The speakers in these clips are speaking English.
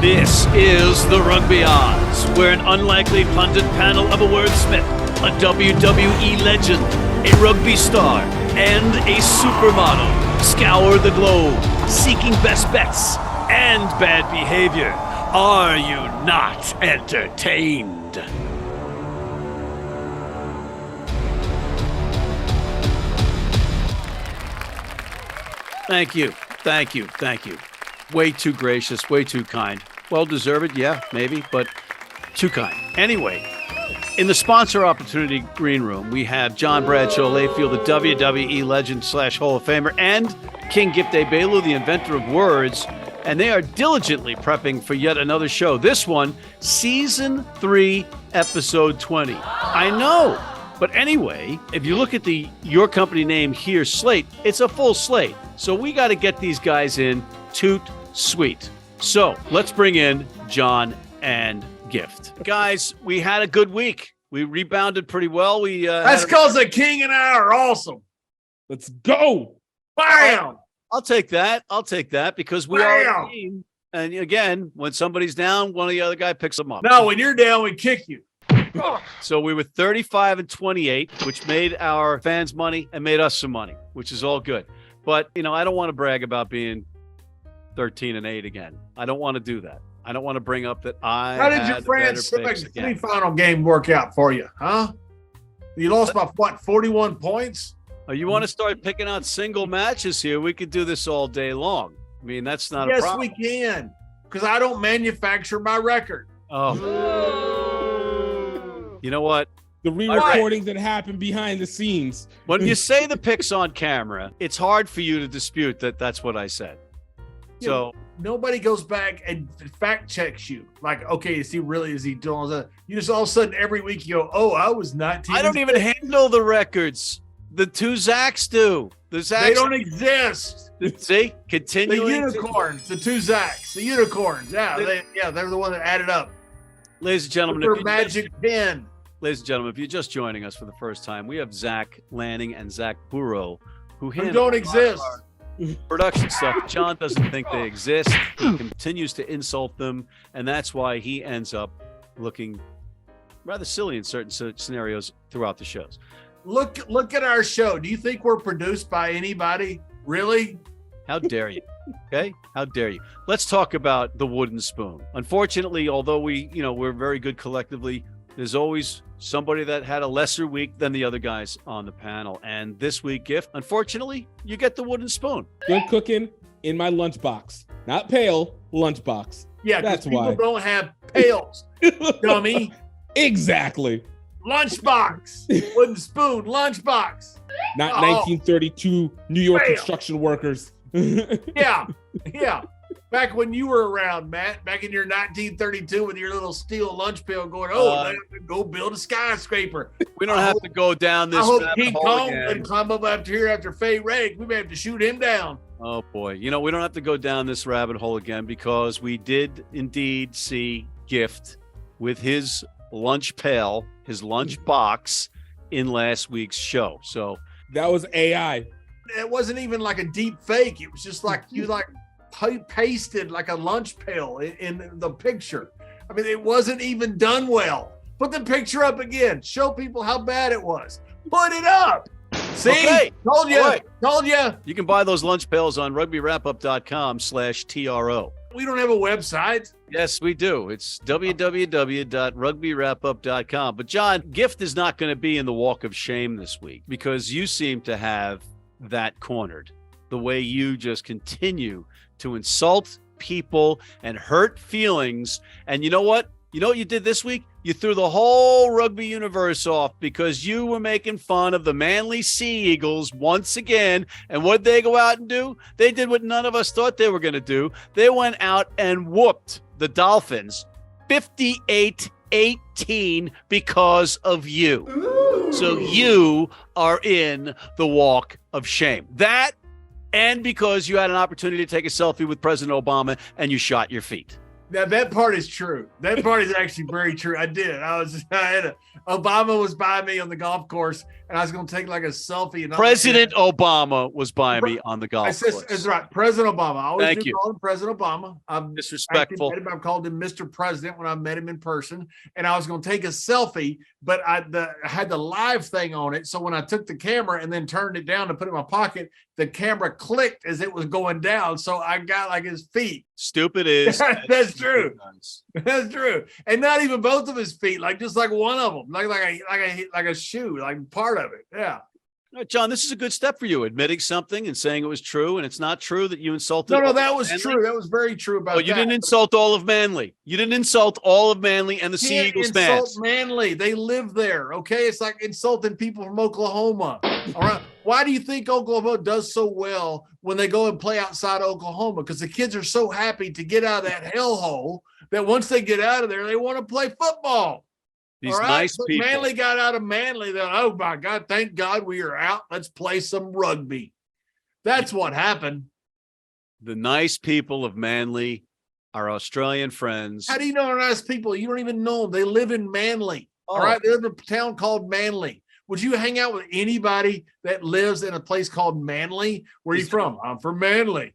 This is the Rugby Odds, where an unlikely pundit panel of a wordsmith, a WWE legend, a rugby star, and a supermodel scour the globe, seeking best bets and bad behavior. Are you not entertained? Thank you. Way too gracious, way too kind. Well-deserved, yeah, maybe, but too kind. Anyway, in the sponsor opportunity green room, we have John Bradshaw, Layfield, the WWE legend / Hall of Famer, and King Gift Egbelu, the inventor of words, and they are diligently prepping for yet another show. This one, Season 3, Episode 20. I know, but anyway, if you look at the Your Company name here slate, it's a full slate. So we got to get these guys in toot sweet. So let's bring in John and Gift. Guys, we had a good week. We rebounded pretty well. That's because the King and I are awesome. Let's go. Bam! I'll take that because we are a team. And again, when somebody's down, one of the other guy picks them up. No, when you're down, we kick you. So we were 35-28, which made our fans money and made us some money, which is all good. But, I don't want to brag about being 13-8 again. I don't want to do that. I don't want to bring up that How did your France semifinal game work out for you, huh? You lost by, 41 points? Oh, you want to start picking out single matches here? We could do this all day long. I mean, that's not a problem. Yes, we can, because I don't manufacture my record. Oh. You know what? The re-recordings that happen behind the scenes. When you say the picks on camera, it's hard for you to dispute that that's what I said. So nobody goes back and fact checks you. Like, okay, is he doing that? You just all of a sudden every week you go, oh, I was 19. I don't even handle the records. The two Zacks do. They don't exist. See? Continuing. The unicorns, the two Zacks, the unicorns. Yeah, they're the one that added up. Ladies and gentlemen, Ladies and gentlemen, if you're just joining us for the first time, we have Zach Lanning and Zach Burrow who don't exist. Production stuff. John doesn't think they exist. He continues to insult them, and that's why he ends up looking rather silly in certain scenarios throughout the shows. Look at our show. Do you think we're produced by anybody? Really? How dare you? Okay? How dare you? Let's talk about the wooden spoon. Unfortunately, although we're very good collectively, there's always somebody that had a lesser week than the other guys on the panel. And this week, Gift, unfortunately, you get the wooden spoon. Good cooking in my lunchbox. Not pail, lunchbox. Yeah, that's why. People don't have pails, dummy. Exactly. Lunchbox. Wooden spoon, lunchbox. Not 1932 New York construction workers. Yeah. Back when you were around, Matt, back in your 1932 with your little steel lunch pail going, go build a skyscraper. We don't have to go down this rabbit hole. I hope King Kong would climb up after here after Faye Rake. We may have to shoot him down. Oh, boy. We don't have to go down this rabbit hole again because we did indeed see Gift with his lunch pail, his lunch box in last week's show. So that was AI. It wasn't even like a deep fake. It was just like you pasted like a lunch pail in the picture. I mean, it wasn't even done well. Put the picture up again. Show people how bad it was. Put it up. See? Okay. Told you. Right. Told you. You can buy those lunch pails on rugbywrapup.com/TRO. We don't have a website. Yes, we do. It's www.rugbywrapup.com. But John, Gift is not going to be in the walk of shame this week because you seem to have that cornered. The way you just continue to insult people and hurt feelings. And you know what? You know what you did this week? You threw the whole rugby universe off because you were making fun of the Manly Sea Eagles once again. And what did they go out and do? They did what none of us thought they were going to do. They went out and whooped the Dolphins 58-18 because of you. Ooh. So you are in the walk of shame. That, and because you had an opportunity to take a selfie with President Obama and you shot your feet. Now that part is true. That part is actually very true. I did. Obama was by me on the golf course, and I was going to take like a selfie. And President Obama was by me on the golf course. That's right. President Obama. I always call him President Obama. I'm disrespectful. I've called him Mr. President when I met him in person, and I was going to take a selfie, but I had the live thing on it. So when I took the camera and then turned it down to put it in my pocket, the camera clicked as it was going down. So I got like his feet. Stupid is. That's true. That's true. And not even both of his feet, like just like one of them, like a shoe, like part of it. Yeah. John, this is a good step for you, admitting something and saying it was true, and it's not true that you insulted. No, that was true. That was very true about you didn't insult all of Manly. You didn't insult all of Manly and the Sea Eagles fans. Insult Manly. They live there, okay? It's like insulting people from Oklahoma. All right. Why do you think Oklahoma does so well when they go and play outside Oklahoma? Because the kids are so happy to get out of that hellhole that once they get out of there, they want to play football. These nice people. Manly got out of Manly. Then, oh my God, thank God we are out. Let's play some rugby. That's what happened. The nice people of Manly, our Australian friends. How do you know they're nice people? You don't even know them. They live in Manly. All right. They live in a town called Manly. Would you hang out with anybody that lives in a place called Manly? Where are you from? I'm from Manly.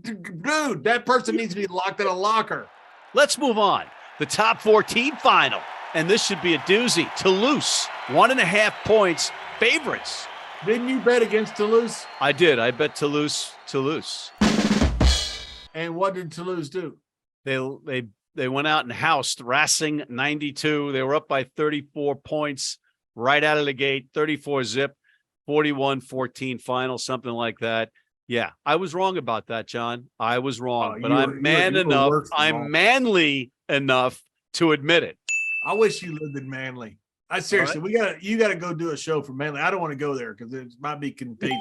Dude, that person needs to be locked in a locker. Let's move on. The top 14 final. And this should be a doozy. Toulouse, 1.5 points, favorites. Didn't you bet against Toulouse? I did. I bet Toulouse. And what did Toulouse do? They went out and housed Racing 92. They were up by 34 points right out of the gate, 34 zip, 41-14 final, something like that. Yeah, I was wrong about that, John. I was wrong, but I'm manly enough to admit it. I wish you lived in Manly. Seriously, you gotta go do a show for Manly. I don't want to go there because it might be contagious.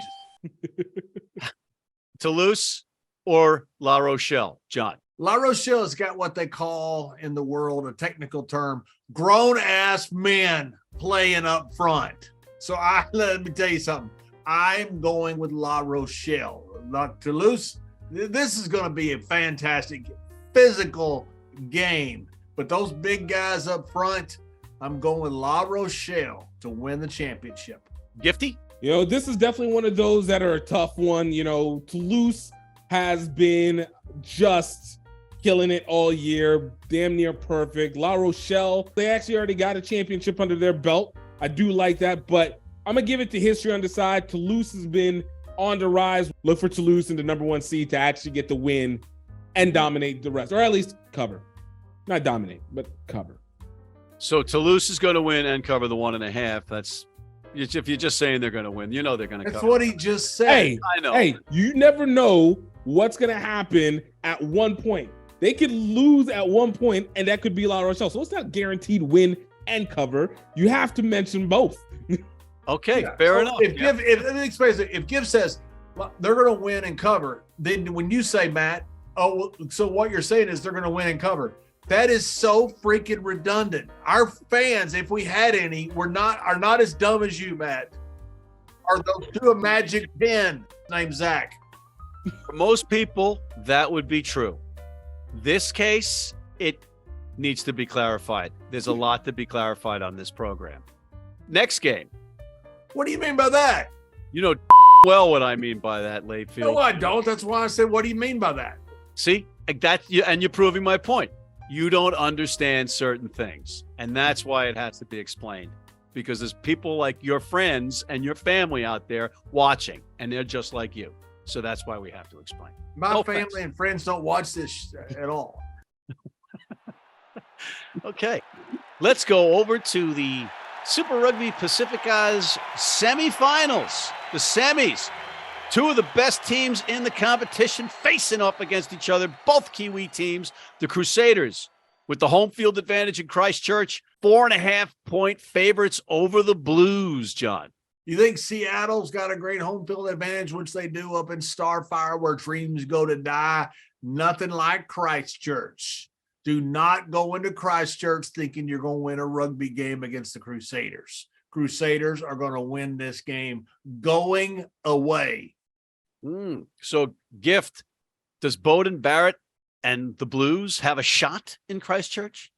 Toulouse or La Rochelle, John? La Rochelle's got what they call in the world a technical term, grown ass men playing up front. So let me tell you something. I'm going with La Rochelle, not Toulouse. This is going to be a fantastic physical game. But those big guys up front, I'm going with La Rochelle to win the championship. Gifty? This is definitely one of those that are a tough one. Toulouse has been just killing it all year, damn near perfect. La Rochelle, they actually already got a championship under their belt. I do like that, but I'm going to give it to history on the side. Toulouse has been on the rise. Look for Toulouse in the number 1 seed to actually get the win and dominate the rest, or at least cover. Not dominate, but cover. So Toulouse is going to win and cover the 1.5. That's if you're just saying they're going to win, they're going to cover. That's what he just said. Hey, I know. Hey, you never know what's going to happen at one point. They could lose at one point, and that could be La Rochelle. So it's not guaranteed win and cover. You have to mention both. Okay, fair enough. If Giff says they're going to win and cover, then when you say, Matt, so what you're saying is they're going to win and cover. That is so freaking redundant. Our fans, if we had any, are not as dumb as you, Matt. Or they'll do a magic pen named Zach. For most people, that would be true. This case, it needs to be clarified. There's a lot to be clarified on this program. Next game. What do you mean by that? You know well what I mean by that, Layfield. No, I don't. That's why I said, what do you mean by that? See, and you're proving my point. You don't understand certain things, and that's why it has to be explained, because there's people like your friends and your family out there watching, and they're just like you. So that's why we have to explain. My family and friends don't watch this at all. Okay, let's go over to the Super Rugby Pacifica's semifinals. The semis. Two of the best teams in the competition facing off against each other, both Kiwi teams. The Crusaders, with the home field advantage in Christchurch, 4.5 point favorites over the Blues, John. You think Seattle's got a great home field advantage, which they do up in Starfire where dreams go to die? Nothing like Christchurch. Do not go into Christchurch thinking you're going to win a rugby game against the Crusaders. Crusaders are going to win this game going away. So, Gift, does Bowden Barrett and the Blues have a shot in Christchurch?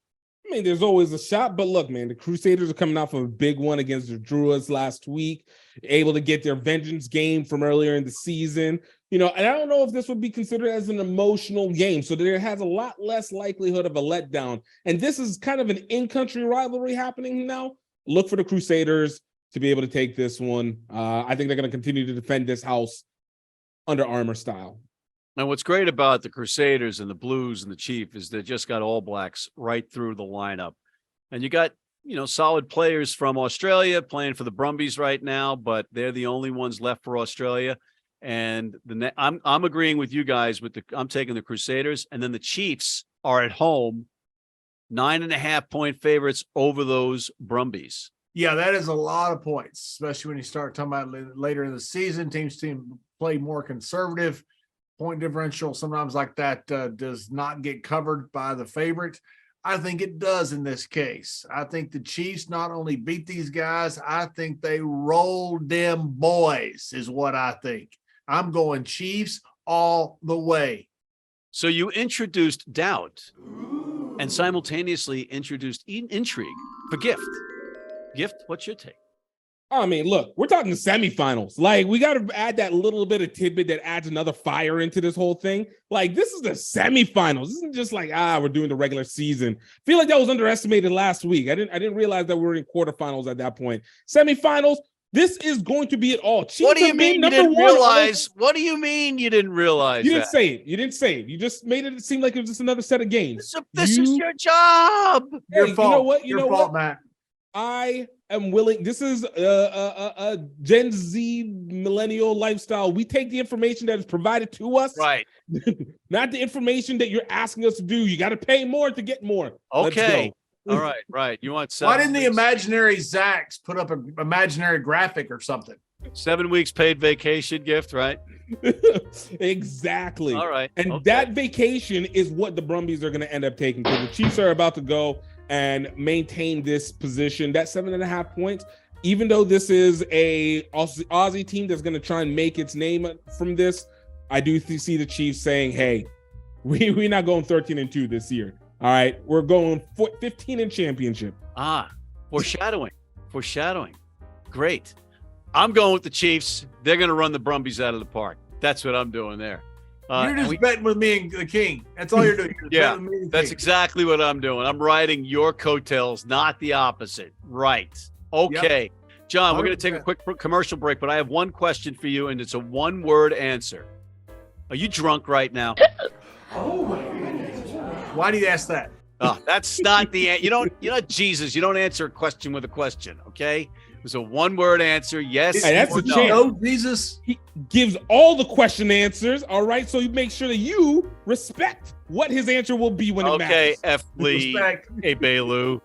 I mean, there's always a shot, but look, man, the Crusaders are coming off of a big one against the Druids last week, able to get their vengeance game from earlier in the season. And I don't know if this would be considered as an emotional game, so there has a lot less likelihood of a letdown. And this is kind of an in-country rivalry happening now. Look for the Crusaders to be able to take this one. I think they're going to continue to defend this house Under Armour style. And what's great about the Crusaders and the Blues and the Chief is they just got All Blacks right through the lineup. And you got, solid players from Australia playing for the Brumbies right now, but they're the only ones left for Australia. And I'm agreeing with you guys I'm taking the Crusaders, and then the Chiefs are at home, 9.5-point favorites over those Brumbies. Yeah, that is a lot of points, especially when you start talking about later in the season. Teams play more conservative. Point differential sometimes like that does not get covered by the favorite. I think it does in this case. I think the Chiefs not only beat these guys, I think they rolled them boys is what I think. I'm going Chiefs all the way. So you introduced doubt and simultaneously introduced intrigue for Gift. Gift, what's your take? I mean, look, we're talking semifinals. Like, we got to add that little bit of tidbit that adds another fire into this whole thing. Like, this is the semifinals. This isn't just like, we're doing the regular season. I feel like that was underestimated last week. I didn't realize that we were in quarterfinals at that point. Semifinals, this is going to be it all. Chiefs, what do you mean you didn't realize? What do you mean you didn't realize? You didn't say it. You didn't say it. You just made it seem like it was just another set of games. This is your job. Your fault. You know what? Your fault, Matt. I am willing. This is a Gen Z millennial lifestyle. We take the information that is provided to us, right? Not the information that you're asking us to do. You got to pay more to get more. Okay. All right. Right. You want 7 Why didn't the weeks? imaginary Zacks put up an imaginary graphic or something? 7 weeks paid vacation gift, right? Exactly. All right. And that vacation is what the Brumbies are going to end up taking, because the Chiefs are about to go and maintain this position. That 7.5 points, even though this is a Aussie team that's going to try and make its name from this, I do see the Chiefs saying, hey, we're not going 13-2 this year. All right, we're going 15 in championship. Foreshadowing. Great. I'm going with the Chiefs. They're going to run the Brumbies out of the park. That's what I'm doing there. You're just betting with me and the King. That's all you're doing. Yeah, that's exactly what I'm doing. I'm riding your coattails, not the opposite. Right. Okay. Yep. John, we're going to take a quick commercial break, but I have one question for you, and it's a one-word answer. Are you drunk right now? Oh, my goodness. Why do you ask that? Oh, that's not the answer. You're not Jesus. You don't answer a question with a question, okay? It was a one-word answer. Yes. Hey, that's a no. chance. No, Jesus. He gives all the question answers, all right? So you make sure that you respect what his answer will be when it matters. Okay, F. Lee, Egbelu.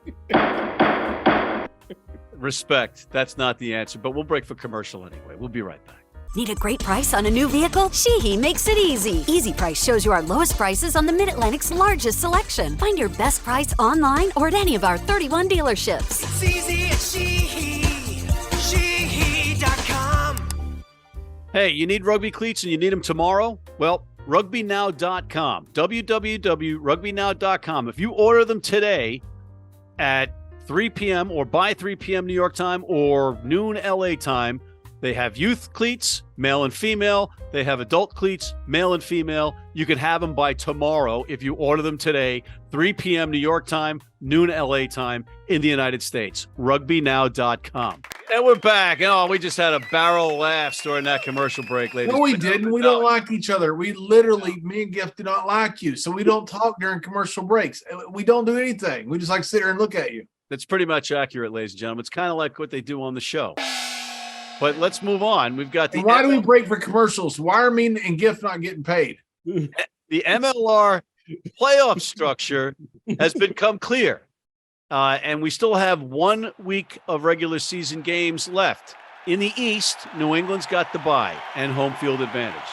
Respect. That's not the answer, but we'll break for commercial anyway. We'll be right back. Need a great price on a new vehicle? Sheehy makes it easy. Easy Price shows you our lowest prices on the Mid-Atlantic's largest selection. Find your best price online or at any of our 31 dealerships. It's easy at Sheehy. Sheehy.com. Hey, you need rugby cleats and you need them tomorrow? Well, rugbynow.com. www.rugbynow.com. If you order them today at 3 p.m. or by 3 p.m. New York time or noon LA time, they have youth cleats, male and female. They have adult cleats, male and female. You can have them by tomorrow if you order them today, 3 p.m. New York time, noon LA time in the United States. Rugbynow.com. And we're back. Oh, we just had a barrel of laughs during that commercial break, ladies. No, we didn't. We don't like each other. We literally, me and Gift do not like you. So we don't talk during commercial breaks. We don't do anything. We just like sit here and look at you. That's pretty much accurate, ladies and gentlemen. It's kind of like what they do on the show. But let's move on. We've got the. And why do we break for commercials? Why are me and Gift not getting paid? The MLR playoff structure has become clear. And we still have 1 week of regular season games left. In the East, New England's got the bye and home field advantage.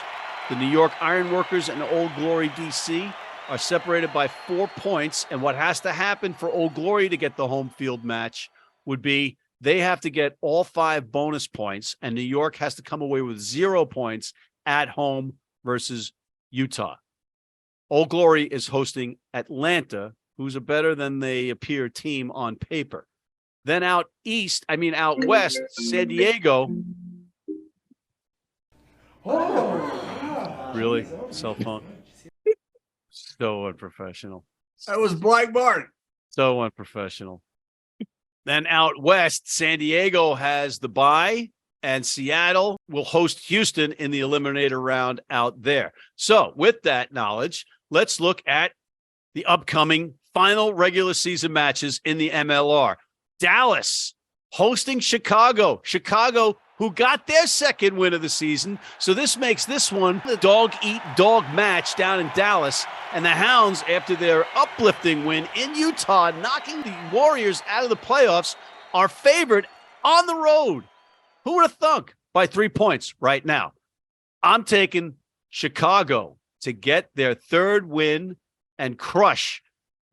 The New York Ironworkers and Old Glory DC are separated by 4 points. And what has to happen for Old Glory to get the home field match would be they have to get all 5 bonus points, and New York has to come away with 0 points at home versus Utah. Old Glory is hosting Atlanta, who's a better than they appear team on paper. Then out west, San Diego. Really? Cell phone? So unprofessional. That was Black Bart. So unprofessional. Then out west, San Diego has the bye, and Seattle will host Houston in the eliminator round out there. So with that knowledge, let's look at the upcoming final regular season matches in the MLR. Dallas hosting Chicago. Chicago, who got their second win of the season. So this makes this one the dog-eat-dog match down in Dallas. And the Hounds, after their uplifting win in Utah, knocking the Warriors out of the playoffs, are favored on the road. Who would have thunk? By 3 points right now. I'm taking Chicago to get their third win and crush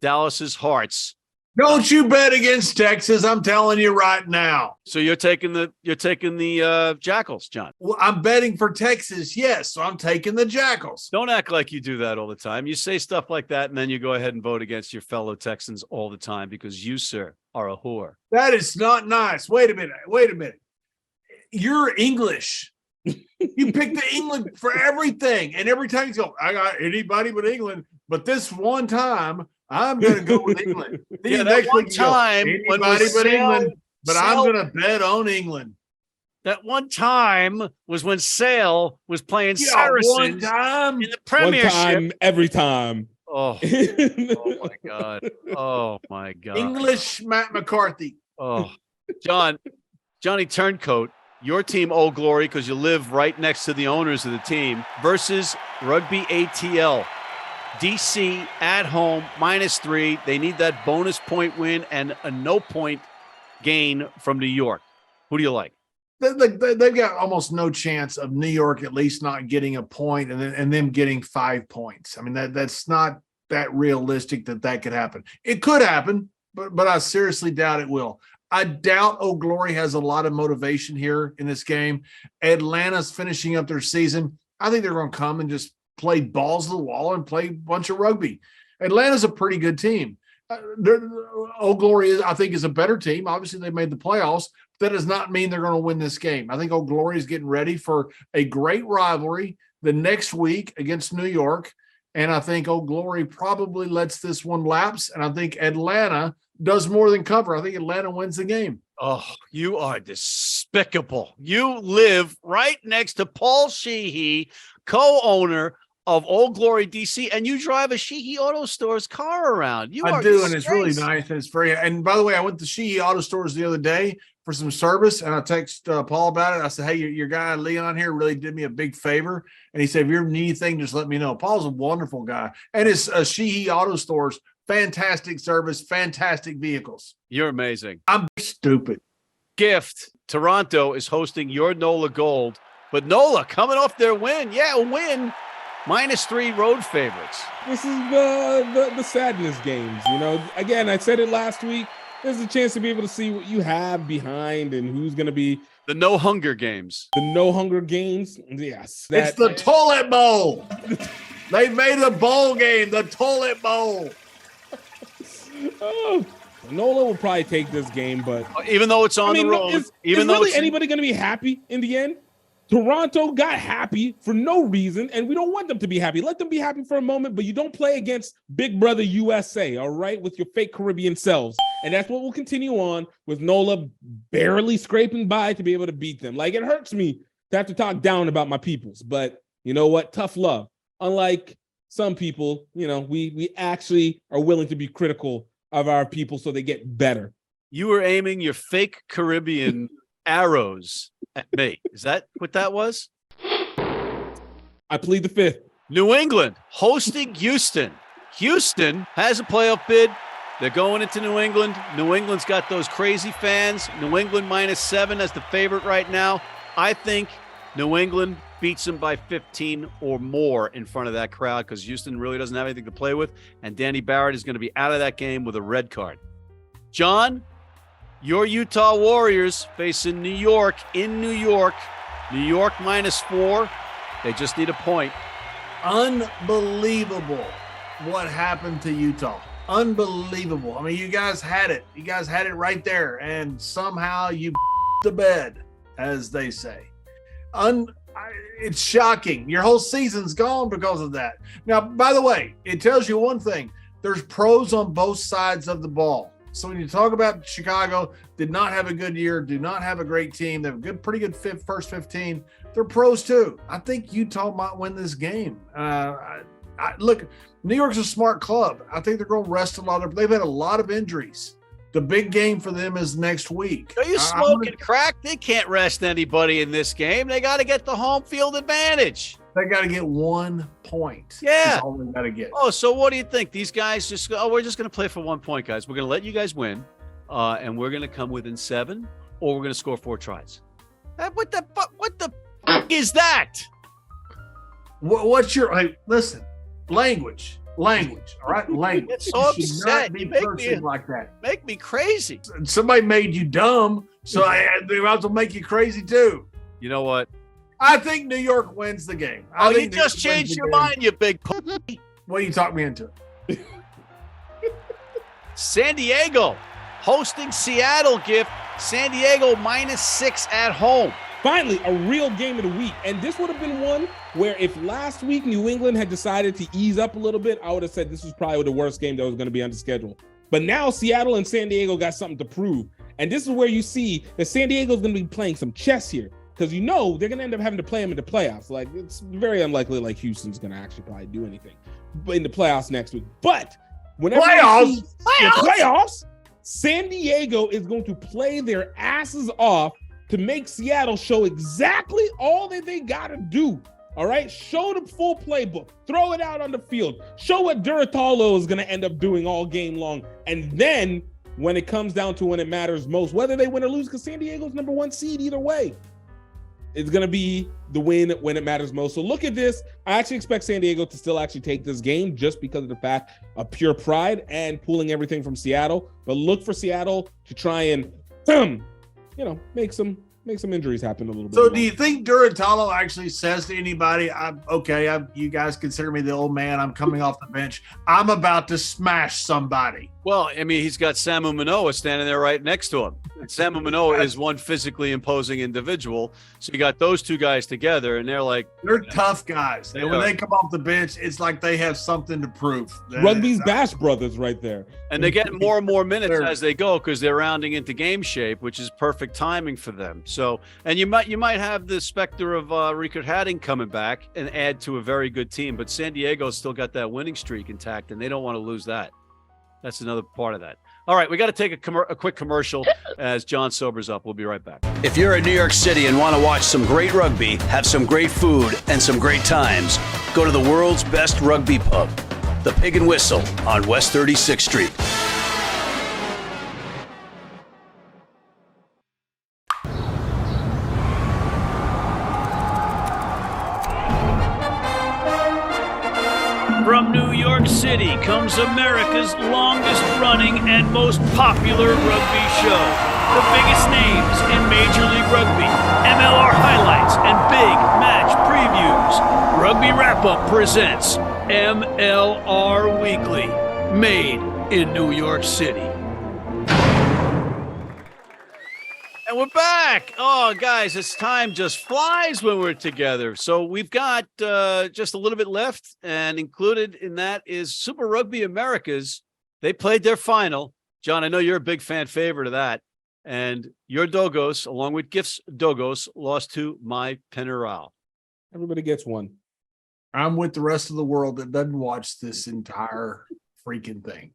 Dallas's hearts. Don't you bet against Texas. I'm telling you right now. So you're taking the Jackals, John. Well, I'm betting for Texas, yes. So I'm taking the Jackals. Don't act like you do that all the time. You say stuff like that, and then you go ahead and vote against your fellow Texans all the time because you, sir, are a whore. That is not nice. Wait a minute. You're English. You pick the England for everything. And every time you go, I got anybody but England. But this one time, I'm going to go with England. Then Yeah, that one time when anybody but Sale- England. But I'm Sale- going to bet on England. That one time was when Sale was playing Yeah, Saracens one time. in the One Premiership. time, every time. Oh my God. Oh my God. English Matt McCarthy. Oh, Johnny Turncoat, your team, Old Glory, because you live right next to the owners of the team, versus Rugby ATL. DC at home, -3. They need that bonus point win and a no point gain from New York. Who do you like? They've got almost no chance of New York at least not getting a point and them getting 5 points. I mean, that's not that realistic that could happen. It could happen, but I seriously doubt it will. I doubt Old Glory has a lot of motivation here in this game. Atlanta's finishing up their season. I think they're going to come and just play balls to the wall and play a bunch of rugby. Atlanta's a pretty good team. Old Glory, I think, is a better team. Obviously, they made the playoffs. That does not mean they're going to win this game. I think Old Glory is getting ready for a great rivalry the next week against New York. And I think Old Glory probably lets this one lapse. And I think Atlanta does more than cover. I think Atlanta wins the game. Oh, you are despicable. You live right next to Paul Sheehy, co-owner of Old Glory DC, and you drive a Sheehy Auto Store's car around. I do, and it's really nice. And it's very. And by the way, I went to Sheehy Auto Stores the other day for some service, and I texted Paul about it. I said, "Hey, your guy Leon here really did me a big favor," and he said, "If you ever need anything, just let me know." Paul's a wonderful guy, and it's Sheehy Auto Stores. Fantastic service, fantastic vehicles. You're amazing. I'm stupid. Gift, Toronto is hosting your NOLA Gold, but NOLA coming off their win. Yeah, a win. -3 road favorites. This is the sadness games. You know, again, I said it last week. There's a chance to be able to see what you have behind and who's going to be The no hunger games. the no hunger games. Yes. It's the toilet bowl. They made a bowl game, the toilet bowl. Oh, Nola will probably take this game, but Even though it's on the road. is Even though really it's anybody going to be happy in the end? Toronto got happy for no reason, and we don't want them to be happy. Let them be happy for a moment, but you don't play against Big Brother USA, all right, with your fake Caribbean selves. And that's what will continue on with NOLA barely scraping by to be able to beat them. Like, it hurts me to have to talk down about my peoples, but you know what? Tough love. Unlike some people, you know, we actually are willing to be critical of our people so they get better. You were aiming your fake Caribbean arrows at me. Is that what that was? I plead the fifth. New England hosting Houston. Houston has a playoff bid. They're going into New England. New England's got those crazy fans. New England -7 as the favorite right now. I think New England beats them by 15 or more in front of that crowd because Houston really doesn't have anything to play with. And Danny Barrett is going to be out of that game with a red card. John, your Utah Warriors facing New York in New York. New York -4. They just need a point. Unbelievable what happened to Utah. Unbelievable. I mean, you guys had it. You guys had it right there, and somehow you the bed, as they say. It's shocking. Your whole season's gone because of that. Now, by the way, it tells you one thing. There's pros on both sides of the ball. So when you talk about Chicago, did not have a good year, do not have a great team. They have a pretty good first 15. They're pros too. I think Utah might win this game. Look, New York's a smart club. I think they're going to rest they've had a lot of injuries. The big game for them is next week. Are you smoking crack? They can't rest anybody in this game. They got to get the home field advantage. They got to get 1 point. Yeah. That's all they got to get. Oh, so what do you think? These guys we're just going to play for 1 point, guys. We're going to let you guys win, and we're going to come within 7, or we're going to score 4 tries. What the fuck is that? What's your, hey, listen, language, all right? Language. It's so you should upset. not be You make cursing me like that. Make me crazy. Somebody made you dumb, so they might as well make you crazy too. You know what? I think New York wins the game. You just changed your mind, you big pussy. Well, you talked me into it. San Diego hosting Seattle. Gift. San Diego -6 at home. Finally, a real game of the week. And this would have been one where if last week New England had decided to ease up a little bit, I would have said this was probably the worst game that was going to be on the schedule. But now Seattle and San Diego got something to prove. And this is where you see that San Diego is going to be playing some chess here. Because they're going to end up having to play them in the playoffs. Like, it's very unlikely like Houston's going to actually probably do anything in the playoffs next week. But whenever playoffs, San Diego is going to play their asses off to make Seattle show exactly all that they got to do. All right? Show the full playbook. Throw it out on the field. Show what Duratolo is going to end up doing all game long. And then when it comes down to when it matters most, whether they win or lose, because San Diego's #1 seed either way, it's going to be the win when it matters most. So look at this. I actually expect San Diego to still actually take this game just because of the fact of pure pride and pulling everything from Seattle. But look for Seattle to try and, make some injuries happen a little bit. So do you think Duratolo actually says to anybody, you guys consider me the old man. I'm coming off the bench. I'm about to smash somebody. Well, I mean, he's got Samu Manoa standing there right next to him. And Samu Manoa is one physically imposing individual. So you got those two guys together, and they're tough guys. And when they come off the bench, it's like they have something to prove. Rugby's Bash Brothers right there. And they get more and more minutes as they go because they're rounding into game shape, which is perfect timing for them. So, and you might have the specter of Rickard Hadding coming back and add to a very good team, but San Diego's still got that winning streak intact, and they don't want to lose that. That's another part of that. All right, we got to take a quick commercial as John sobers up. We'll be right back. If you're in New York City and want to watch some great rugby, have some great food, and some great times, go to the world's best rugby pub, the Pig and Whistle on West 36th Street. From New York City comes America's longest running and most popular rugby show. The biggest names in Major League Rugby, MLR highlights, and big match previews. Rugby Wrap Up presents MLR Weekly, made in New York City. And we're back. Oh, guys, this time just flies when we're together. So we've got just a little bit left, and included in that is Super Rugby Americas. They played their final. John, I know you're a big fan favorite of that. And your Dogos, along with Gift's Dogos, lost to my Penarol. Everybody gets one. I'm with the rest of the world that doesn't watch this entire freaking thing.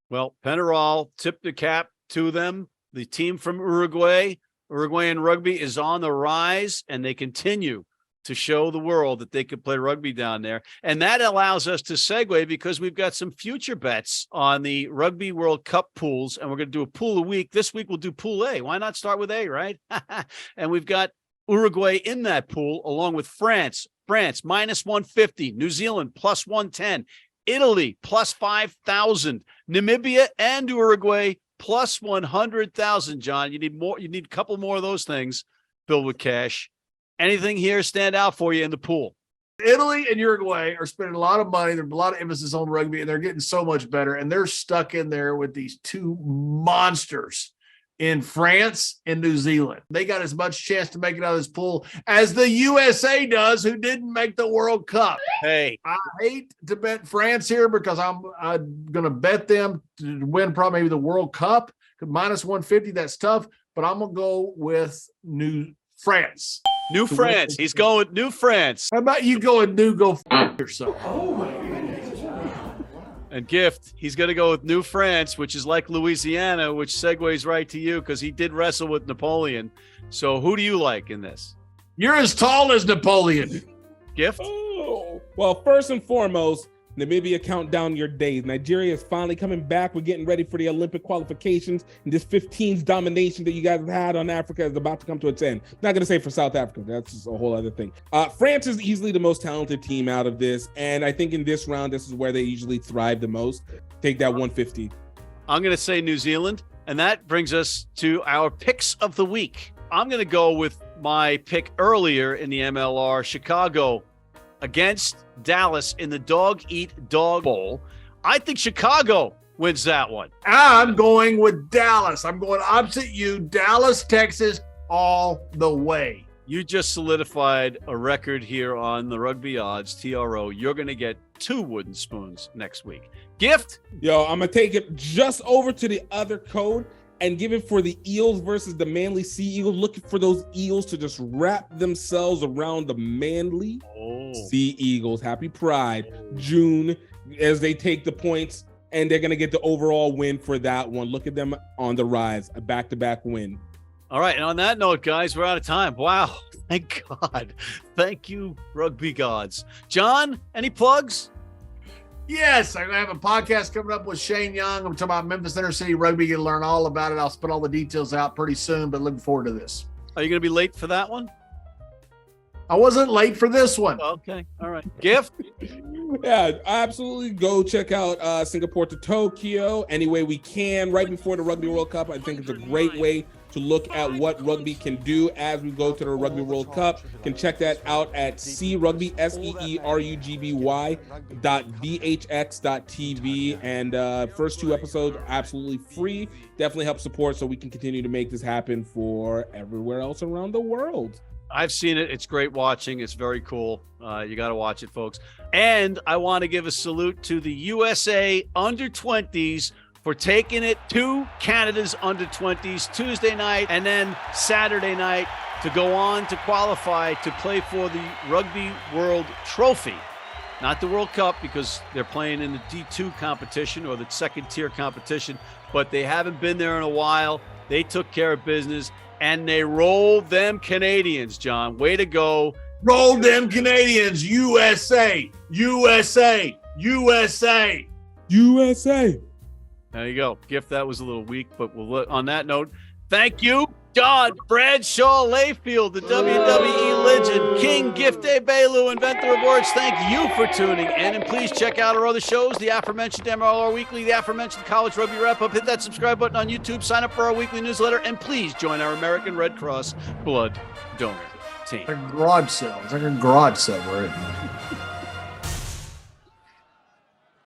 Well, Penarol tipped the cap to them. The team from Uruguayan rugby is on the rise, and they continue to show the world that they could play rugby down there. And that allows us to segue because we've got some future bets on the Rugby World Cup pools, and we're going to do a pool a week. This week we'll do Pool A. Why not start with A, right? And we've got Uruguay in that pool, along with France -150, New Zealand +110, Italy +5,000, Namibia and Uruguay +100,000. John, you need more. You need a couple more of those things filled with cash. Anything here stand out for you in the pool? Italy and Uruguay are spending a lot of money. There's a lot of emphasis on rugby, and they're getting so much better. And they're stuck in there with these two monsters in France and New Zealand. They got as much chance to make it out of this pool as the USA does, who didn't make the World Cup. Hey, I hate to bet France here because I'm going to bet them to win probably maybe the World Cup. Minus 150, that's tough. But I'm going to go with New France. New France. He's going with New France. How about you go f yourself? And Gift, he's going to go with New France, which is like Louisiana, which segues right to you because he did wrestle with Napoleon. So who do you like in this? You're as tall as Napoleon. Gift? Oh, well, first and foremost, Namibia, count down your days. Nigeria is finally coming back. We're getting ready for the Olympic qualifications. And this 15's domination that you guys have had on Africa is about to come to its end. Not going to say for South Africa. That's just a whole other thing. France is easily the most talented team out of this. And I think in this round, this is where they usually thrive the most. Take that 150. I'm going to say New Zealand. And that brings us to our picks of the week. I'm going to go with my pick earlier in the MLR, Chicago against Dallas in the Dog Eat Dog Bowl. I think Chicago wins that one. I'm going with Dallas. I'm going opposite you. Dallas, Texas, all the way. You just solidified a record here on the Rugby Odds, TRO. You're going to get 2 wooden spoons next week. Gift? Yo, I'm going to take it just over to the other code and give it for the Eels versus the Manly Sea Eagles. Looking for those Eels to just wrap themselves around the Manly Sea Eagles. Happy Pride. June, as they take the points, and they're going to get the overall win for that one. Look at them on the rise, a back-to-back win. All right, and on that note, guys, we're out of time. Wow, thank God. Thank you, Rugby Gods. John, any plugs? Yes, I have a podcast coming up with Shane Young. I'm talking about Memphis Inner City Rugby. You can learn all about it. I'll spit all the details out pretty soon, but looking forward to this. Are you going to be late for that one? I wasn't late for this one. Okay, all right. Gift? Yeah, absolutely. Go check out Singapore to Tokyo any way we can right before the Rugby World Cup. I think it's a great way to look at what rugby can do as we go to the Rugby World Cup. You can check that out at SeeRugby, SEERUGBY.VHX.TV. And first 2 episodes absolutely free. Definitely help support so we can continue to make this happen for everywhere else around the world. I've seen it. It's great watching. It's very cool. You got to watch it, folks. And I want to give a salute to the USA under-20s for taking it to Canada's under-20s Tuesday night and then Saturday night to go on to qualify to play for the Rugby World Trophy. Not the World Cup because they're playing in the D2 competition or the second-tier competition, but they haven't been there in a while. They took care of business, and they rolled them Canadians, John. Way to go. Roll them Canadians. USA, USA, USA. USA. There you go. Gift, that was a little weak, but we'll look on that note. Thank you, John Bradshaw Layfield, the WWE legend, King Gift Egbelu, inventor of words. Thank you for tuning in, and please check out our other shows, the aforementioned MLR Weekly, the aforementioned College Rugby Wrap Up. Hit that subscribe button on YouTube, sign up for our weekly newsletter, and please join our American Red Cross blood donor team. It's like a garage sale. It's like a garage sale. We're in.